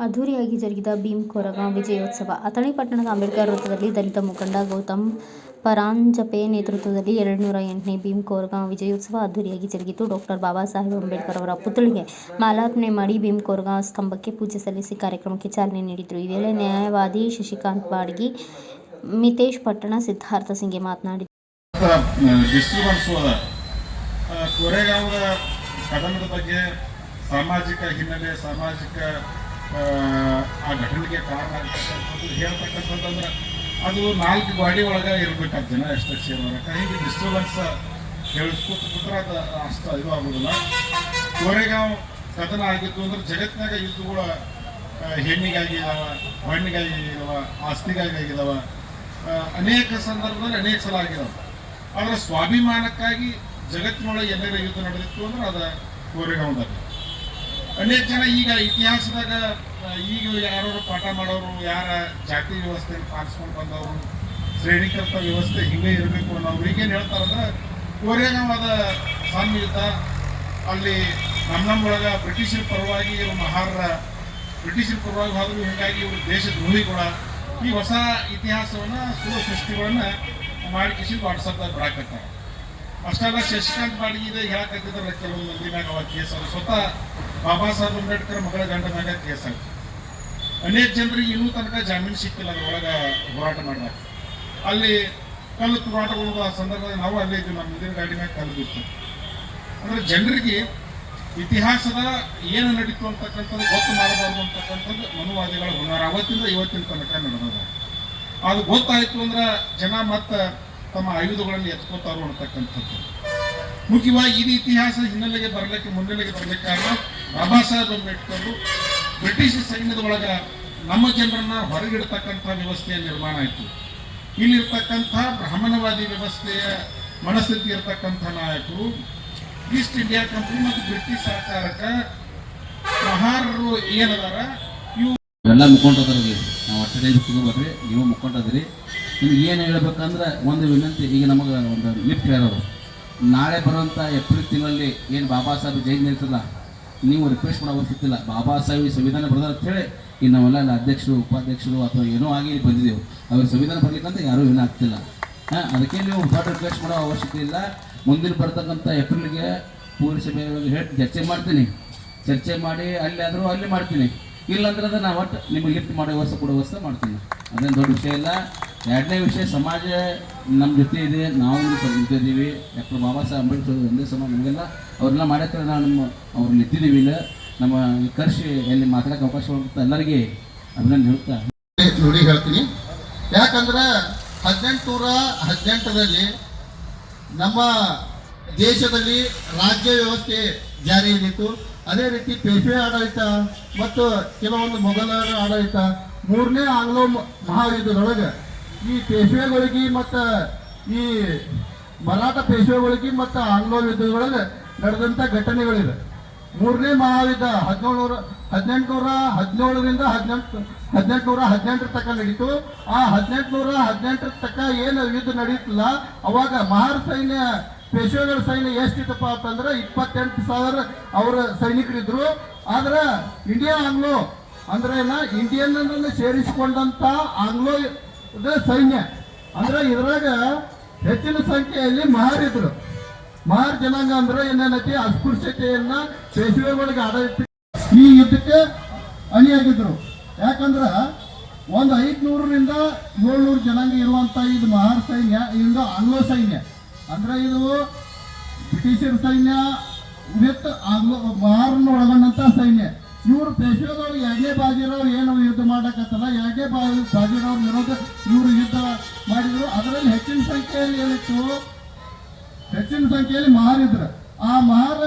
ಅದ್ಧೂರಿಯಾಗಿ ಜರುಗಿದ ಭೀಮ್ ಕೊರೆಗಾಂವ್ ವಿಜಯೋತ್ಸವ. ಅಥಣಿ ಪಟ್ಟಣದ ಅಂಬೇಡ್ಕರ್ ವೃತ್ತದಲ್ಲಿ ದಲಿತ ಮುಖಂಡ ಗೌತಮ್ ಪರಾಂಜಪೆ ನೇತೃತ್ವದಲ್ಲಿ 208ನೇ ಭೀಮ್ ಕೊರೆಗಾಂವ್ ವಿಜಯೋತ್ಸವ ಅದ್ಧೂರಿಯಾಗಿ ಜರುಗಿತು. ಡಾ. ಬಾಬಾ ಸಾಹೇಬ್ ಅಂಬೇಡ್ಕರ್ ಅವರ ಪುತ್ಥಳಿಗೆ ಮಾಲಾರ್ಪಣೆ ಮಾಡಿ ಭೀಮ್ ಕೊರೆಗಾಂವ್ ಸ್ತಂಭಕ್ಕೆ ಪೂಜೆ ಸಲ್ಲಿಸಿ ಕಾರ್ಯಕ್ರಮಕ್ಕೆ ಚಾಲನೆ ನೀಡಿದರು. ಈ ವೇಳೆ ನ್ಯಾಯವಾದಿ ಶಶಿಕಾಂತ್ ಬಾಡ್ಗಿ, ಮಿತೇಶ್ ಪಟ್ಟಣ, ಸಿದ್ಧಾರ್ಥ ಸಿಂಗೆ ಮಾತನಾಡಿದರು. ಕೊರೆಗಾಂವ್ ಕದನದ ಬಗ್ಗೆ ಸಾಮಾಜಿಕ ಹಿನ್ನೆಲೆ, ಸಾಮಾಜಿಕ ಆ ಘಟನೆಗೆ ಕಾರಣ ಆಗ್ತಕ್ಕಂಥದ್ದು ಹೇಳ್ತಕ್ಕಂಥದ್ದು ಅದು 4 ಗಾಡಿ ಒಳಗೆ ಇರಬೇಕಾದ ಜನ ಎಷ್ಟು ಸೇರುವಾಗ ಹಿಂಗೆ ಡಿಸ್ಟರ್ಬೆನ್ಸ್ ಹೇಳಿಸ್ಕೊಟ್ರೆ ಅದು ಅಷ್ಟು ಇದು ಆಗೋದಿಲ್ಲ. ಕೊರೆಗಾಂವ್ ಕದನ ಆಗಿತ್ತು ಅಂದ್ರೆ ಜಗತ್ತಿನಾಗ ಯುದ್ಧಗಳು ಹೆಣ್ಣಿಗಾಗಿ ಇದಾವ, ಮಣ್ಣಿಗಾಗಿ ಆಗಿದಾವ, ಆಸ್ತಿಗಾಗಿ ಆಗಿದಾವ, ಅನೇಕ ಸಂದರ್ಭದಲ್ಲಿ ಅನೇಕ ಸಲ ಆಗಿದಾವೆ. ಆದರೆ ಸ್ವಾಭಿಮಾನಕ್ಕಾಗಿ ಜಗತ್ತಿನೊಳಗೆ ಎಲ್ಲರ ಯುದ್ಧ ನಡೆದಿತ್ತು ಅಂದ್ರೆ ಅದು ಕೊರೆಗಾಂವ್ದಾಗ. ಅನೇಕ ಜನ ಈಗ ಇತಿಹಾಸದಾಗ ಈಗ ಯಾರು ಪಾಠ ಮಾಡೋರು, ಯಾರ ಜಾತಿ ವ್ಯವಸ್ಥೆಯನ್ನು ಪಾಲಿಸ್ಕೊಂಡು ಬಂದವರು, ಶ್ರೇಣೀಕೃತ ವ್ಯವಸ್ಥೆ ಹಿಂಗೆ ಇರಬೇಕು ಅನ್ನೋರು ಈಗೇನು ಹೇಳ್ತಾರಂದ್ರೆ ಕೊರೆಗಾಂವ್ ಅದ ಸಣ್ಣ ಯುದ್ಧ, ಅಲ್ಲಿ ನಮ್ಮೊಳಗೆ ಬ್ರಿಟಿಷರ ಪರವಾಗಿ ಇವರು ಬ್ರಿಟಿಷರ ಪರವಾಗಿ ಹೋದ್ರು, ಹೀಗಾಗಿ ಇವರು ದೇಶದ್ರೋಹಿ ಕೂಡ ಈ ಹೊಸ ಇತಿಹಾಸವನ್ನು ಸುಳ್ಳು ಸೃಷ್ಟಿಗಳನ್ನು ಮಾಡಿ ವಾಟ್ಸಪ್ದಾಗ ಬಿಡಾಕತ್ತಾರೆ. ಅಷ್ಟೆಲ್ಲ ಶಶಿಕಾಂತ್ ಬಾಡ್ಗಿ ಹೇಳಕತ್ತಿದ್ರೆ ಕೆಲವು ಮಂದಿ ಮ್ಯಾಗ ಅವಾಗ ಕೇಸ್ ಆಗ, ಸ್ವತಃ ಬಾಬಾ ಸಾಹೇಬ್ ಅಂಬೇಡ್ಕರ್ ಮಗಳ ಗಂಡ ಮ್ಯಾಗ ಕೇಸ್ ಆಗ, ಅನೇಕ ಜನರಿಗೆ ಇನ್ನೂ ತನಕ ಜಾಮೀನು ಸಿಕ್ಕಿಲ್ಲ. ಅದರೊಳಗೆ ಹೋರಾಟ ಮಾಡಿದಾಗ ಅಲ್ಲಿ ಕಲ್ಲು ತೂರಾಟಗಳು ಆ ಸಂದರ್ಭದಲ್ಲಿ ನಾವು ಅಲ್ಲೇ ಇದ್ದೀವಿ, ನಮ್ಮ ಮುಂದಿನ ಗಾಡಿ ಮ್ಯಾಗ ಕಲ್ಲು ಬಿತ್ತು. ಅಂದರೆ ಜನರಿಗೆ ಇತಿಹಾಸದ ಏನು ನಡೀತು ಅಂತಕ್ಕಂಥದ್ದು ಗೊತ್ತು ಮಾಡಬಾರ್ದು ಅಂತಕ್ಕಂಥದ್ದು ಮನುವಾದಿಗಳ ಹುನ್ನಾರ ಅವತ್ತಿಂದ ಇವತ್ತಿನ ತನಕ ನಡೆದದ. ಅದು ಗೊತ್ತಾಯಿತು ಅಂದ್ರೆ ಜನ ಮತ್ತೆ ತಮ್ಮ ಆಯುಧಗಳನ್ನು ಎತ್ಕೋತಾರೋ ಅಂತಕ್ಕಂಥದ್ದು. ಮುಖ್ಯವಾಗಿ ಇದು ಇತಿಹಾಸ ಮುನ್ನೆಲೆಗೆ ಬರಲಿಕ್ಕೆ ಕಾರಣ ಬಾಬಾ ಸಾಹೇಬ್ ಅಂಬೇಡ್ಕರ್ ಬ್ರಿಟಿಷ್ ಸೈನ್ಯದ ಒಳಗೆ ನಮ್ಮ ಜನರನ್ನ ಹೊರಗಿಡ್ತಕ್ಕಂಥ ವ್ಯವಸ್ಥೆಯ ನಿರ್ಮಾಣ ಆಯಿತು. ಇಲ್ಲಿರ್ತಕ್ಕಂಥ ಬ್ರಾಹ್ಮಣವಾದಿ ವ್ಯವಸ್ಥೆಯ ಮನಸ್ಥಿತಿ ಇರ್ತಕ್ಕಂಥ ನಾಯಕರು ಈಸ್ಟ್ ಇಂಡಿಯಾ ಕಂಪನಿ ಮತ್ತು ಬ್ರಿಟಿಷ್ ಸರ್ಕಾರಕ್ಕೆ ಮಹಾರರು ಏನದಾರ ಇವು ಎಲ್ಲ ಮುಕ್ಕೊಂಡ್ರಿ. ನಾವು ಅಟ್ಟೆ ಬರ್ರಿ, ನೀವು ಮುಕ್ಕೊಂಡ್ರಿ. ನಿಮ್ಗೆ ಏನು ಹೇಳ್ಬೇಕಂದ್ರೆ ಒಂದು ವಿನಂತಿ, ಈಗ ನಮಗೆ ಒಂದು ಲಿಫ್ಟ್ ಹೇಳೋರು, ನಾಳೆ ಬರುವಂಥ ಏಪ್ರಿಲ್ ತಿಂಗಳಲ್ಲಿ ಏನು ಬಾಬಾ ಸಾಹೇಬ್ ಜಯಂತಿ ಇರ್ತಲ್ಲ, ನೀವು ರಿಕ್ವೆಸ್ಟ್ ಮಾಡೋ ಅವಶ್ಯಕತೆ. ಬಾಬಾ ಸಾಹೇಬ್ ಸಂವಿಧಾನ ಬರೆದಾರ ಅಂತೇಳಿ ಈಗ ನಾವೆಲ್ಲ ಅಧ್ಯಕ್ಷರು, ಉಪಾಧ್ಯಕ್ಷರು ಅಥವಾ ಏನೋ ಆಗಿ ಬಂದಿದ್ದೆವು. ಅವ್ರ ಸಂವಿಧಾನ ಬರಲಿಕ್ಕಂತ ಯಾರೂ ಏನೂ ಆಗ್ತಿಲ್ಲ. ಅದಕ್ಕೆ ನೀವು ದೊಡ್ಡ ರಿಕ್ವೆಸ್ಟ್ ಮಾಡೋ ಅವಶ್ಯಕತೆ ಇಲ್ಲ. ಮುಂದಿನ ಬರ್ತಕ್ಕಂಥ ಏಪ್ರಿಲ್ಗೆ ಪೂರೈಸಭೆ ಹೇಳಿ ಚರ್ಚೆ ಮಾಡಿ ಅಲ್ಲಾದರೂ ಅಲ್ಲಿ ಮಾಡ್ತೀನಿ. ಇಲ್ಲಾಂದ್ರೆ ಅದು ನಾವು ಒಟ್ಟು ನಿಮಗೆ ಲಿಫ್ಟ್ ಮಾಡೋ ವ್ಯವಸ್ಥೆ ಕೊಡೋ ವ್ಯವಸ್ಥೆ ಮಾಡ್ತೀನಿ. ಅದೇನು ದೊಡ್ಡ ವಿಷಯ ಇಲ್ಲ. ಎರಡನೇ ವಿಷಯ, ಸಮಾಜ ನಮ್ಮ ಜೊತೆ ಇದೆ, ನಾವು ಜೊತೆ ಇದ್ದೀವಿ. ಡಾಕ್ಟರ್ ಬಾಬಾ ಸಾಹೇಬ್ ಅಂಬೇಡ್ಕರ್ ಒಂದೇ ಸಮಾಜ ನಮಗೆಲ್ಲ ಅವ್ರನ್ನ ಮಾಡಕ್ಕೆ ನಾವು ಅವ್ರು ನಿಂತಿದ್ದೀವಿ. ಇಲ್ಲ ನಮ್ಮ ಕರ್ಷಿ ಎಲ್ಲಿ ಮಾತಾಡೋಕೆ ಅವಕಾಶ ಕೊಡುತ್ತೆ ಎಲ್ಲರಿಗೆ ಅದನ್ನ ಹೇಳ್ತೀನಿ. ಯಾಕಂದ್ರೆ 1818ರಲ್ಲಿ ನಮ್ಮ ದೇಶದಲ್ಲಿ ರಾಜ್ಯ ವ್ಯವಸ್ಥೆ ಜಾರಿಯಲ್ಲಿತ್ತು. ಅದೇ ರೀತಿ ಪೇಶ್ವೆ ಆಡಳಿತ ಮತ್ತು ಕೆಲವೊಂದು ಮೊಘಲರ ಆಡಳಿತ, 3ನೇ ಆಂಗ್ಲೋ ಮಹಾಯುದ್ಧದೊಳಗೆ ಈ ಪೇಶ್ವೆಗಳಿಗೆ ಮತ್ತು ಈ ಮರಾಠ ಪೇಶ್ವೆಗಳಿಗೆ ಮತ್ತು ಆಂಗ್ಲೋ ಯುದ್ಧದೊಳಗೆ ನಡೆದಂಥ ಘಟನೆಗಳಿವೆ. 3ನೇ ಮಹಾಯುದ್ಧ 1817ರಿಂದ 1818 ತನಕ ನಡೀತು. ಆ 1818 ತನಕ ಏನು ಯುದ್ಧ ನಡೀತಿಲ್ಲ, ಅವಾಗ ಮಹಾರ ಸೈನ್ಯ, ಪೇಶ್ವೆಗಳ ಸೈನ್ಯ ಎಷ್ಟಿತ್ತಪ್ಪ ಅಂತಂದ್ರೆ 28,000 ಅವರ ಸೈನಿಕರಿದ್ರು. ಆದ್ರೆ ಇಂಡಿಯಾ ಆಂಗ್ಲೋ ಅಂದ್ರೆ ಇಂಡಿಯನ್ ಸೇರಿಸಿಕೊಂಡಂತ ಆಂಗ್ಲೋ ಸೈನ್ಯ ಅಂದ್ರೆ ಇದ್ರಾಗ ಹೆಚ್ಚಿನ ಸಂಖ್ಯೆಯಲ್ಲಿ ಮಹಾರಿದ್ರು. ಮಹಾರ್ ಜನಾಂಗ ಅಂದ್ರೆ ಏನೇನೈತಿ, ಅಸ್ಪೃಶ್ಯತೆಯನ್ನ ಪೇಶ್ವೆಗಳಿಗೆ ಆಡಳಿತ ಈ ಯುದ್ಧಕ್ಕೆ ಅಣಿಯಾಗಿದ್ರು. ಯಾಕಂದ್ರ ಒಂದು 500ರಿಂದ 700 ಜನಾಂಗ ಇರುವಂತ ಇದು ಮಹಾರ್ ಸೈನ್ಯ, ಇದು ಆಂಗ್ಲೋ ಸೈನ್ಯ. ಅಂದ್ರೆ ಇದು ಬ್ರಿಟಿಷರ ಸೈನ್ಯ ವಿತ್ ಆಂಗ್ಲೋ ಮಹಾರನ್ನು ಒಳಗೊಂಡಂತ ಸೈನ್ಯ. ಇವರು ಪೇಶ್ವೆಗಳು 2ನೇ ಬಾಜಿರಾವ್ ಏನು ಯುದ್ಧ ಮಾಡಕತ್ತಲ್ಲ, 2ನೇ ಬಾಜಿರಾವ್ ವಿರೋಧ ಇವರು ಯುದ್ಧ ಮಾಡಿದ್ರು. ಅದರಲ್ಲಿ ಹೆಚ್ಚಿನ ಸಂಖ್ಯೆಯಲ್ಲಿ ಮಹಾರಿದ್ರು. ಆ ಮಹಾರ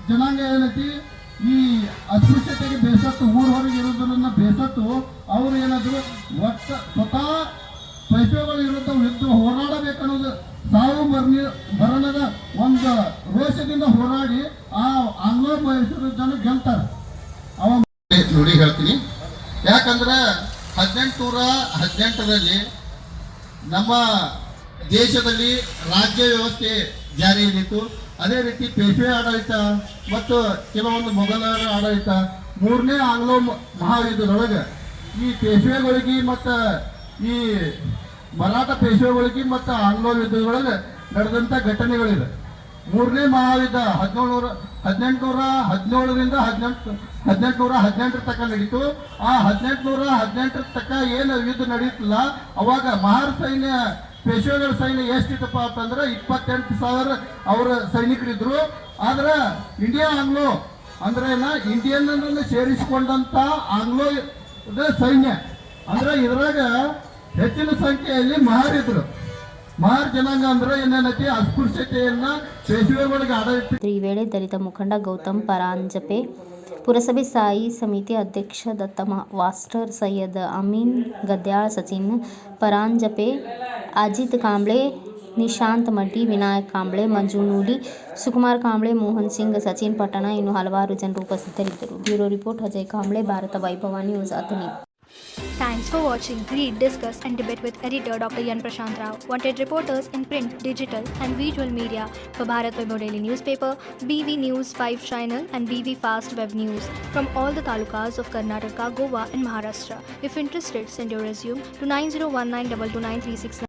ಜನಾಂಗ ಏನೈತಿ, ಈ ಅಸ್ಪೃಶ್ಯತೆಗೆ ಬೇಸತ್ತು, ಊರ ಹೊರಗೆ ಇರೋದನ್ನ ಬೇಸತ್ತು ಅವರು ಏನಾದ್ರು ಸ್ವತಃ ಪೇಶ್ವೆಗಳ ವಿರುದ್ಧ ಯುದ್ಧ ಹೋರಾಡಬೇಕನ್ನೋದು ಸಾವು ಮರಣದ ಒಂದು ರೋಷದಿಂದ ಹೋರಾಡಿ ಆ ಆಂಗ್ಲೋ ಜನ ಗೆಲ್ತಾರೆ. ಹೇಳ್ತೀನಿ. ಯಾಕಂದ್ರೆ 1818ರಲ್ಲಿ ನಮ್ಮ ದೇಶದಲ್ಲಿ ರಾಜ್ಯ ವ್ಯವಸ್ಥೆ ಜಾರಿಯಲ್ಲಿತ್ತು. ಅದೇ ರೀತಿ ಪೇಶ್ವೆ ಆಡಳಿತ ಮತ್ತು ಕೆಲವೊಂದು ಮೊಘಲರ ಆಡಳಿತ, ಮೂರನೇ ಆಂಗ್ಲೋ ಮಹಾಯುದ್ಧದೊಳಗೆ ಈ ಪೇಶ್ವೆಗಳಿಗೆ ಮತ್ತು ಈ ಮರಾಠ ಪೇಶ್ವೆಗಳಿಗೆ ಮತ್ತು ಆಂಗ್ಲೋ ಯುದ್ಧದೊಳಗೆ ನಡೆದಂಥ ಘಟನೆಗಳಿದೆ. ಮೂರನೇ ಮಹಾಯುದ್ಧ 1817ರಿಂದ 1818 ತನಕ ನಡೀತು. ಆ 1818 ತನಕ ಏನು ಯುದ್ಧ ನಡೀತಿಲ್ಲ, ಅವಾಗ ಮಹಾರ ಸೈನ್ಯ ಪೇಶ್ವೆಗಳ ಸೈನ್ಯ ಎಷ್ಟಿತ್ತಪ್ಪ ಅಂತಂದ್ರೆ 28,000 ಅವರ ಸೈನಿಕರಿದ್ರು. ಆದ್ರೆ ಇಂಡಿಯಾ ಆಂಗ್ಲೋ ಅಂದ್ರೆ ಇಂಡಿಯನ್ ಅಂದ್ರೆ ಸೇರಿಸಿಕೊಂಡಂತ ಆಂಗ್ಲೋ ಸೈನ್ಯ ಅಂದ್ರೆ ಇದ್ರಾಗ ಹೆಚ್ಚಿನ ಸಂಖ್ಯೆಯಲ್ಲಿ ಮಹಾರಿದ್ರು. ಮಹಾರ್ ಜನಾಂಗ ಅಂದ್ರೆ ಏನೇನೈತಿ, ಅಸ್ಪೃಶ್ಯತೆಯನ್ನ ಪೇಶ್ವೆಗಳಿಗೆ ಆಡಳಿತ. ಈ ವೇಳೆ ದಲಿತ ಮುಖಂಡ ಗೌತಮ್ ಪರಾಂಜಪೆ, ಪುರಸಭೆ ಸ್ಥಾಯಿ ಸಮಿತಿ ಅಧ್ಯಕ್ಷ ದತ್ತ ವಾಸ್ಟರ್, ಸೈಯದ್ ಅಮೀನ್ ಗದ್ಯಾಳ, ಸಚಿನ್ ಪರಾಂಜಪೆ, ಅಜಿತ್ ಕಾಂಬ್ಳೆ, ನಿಶಾಂತ್ ಮಡ್ಡಿ, ವಿನಾಯಕ್ ಕಾಂಬ್ಳೆ, ಮಂಜು ನೂಲಿ, ಸುಕುಮಾರ್ ಕಾಂಬ್ಳೆ, ಮೋಹನ್ ಸಿಂಗ್, ಸಚಿನ್ ಪಟ್ಟಣ ಇನ್ನು ಹಲವಾರು ಜನರು ಉಪಸ್ಥಿತರಿದ್ದರು. ಬ್ಯೂರೋ ರಿಪೋರ್ಟ್ ಅಜಯ್ ಕಾಂಬ್ಳೆ, ಭಾರತ ವೈಭವ news, Athani. Thanks for watching. Read, discuss and debate with editor Dr. Yan Prashant Rao. Wanted reporters in print, digital and visual media for Bharat Vaibhav Daily Newspaper, BV News 5 Channel and BV Fast Web News from all the talukas of Karnataka, Goa and Maharashtra. If interested, send your resume to 9019229369.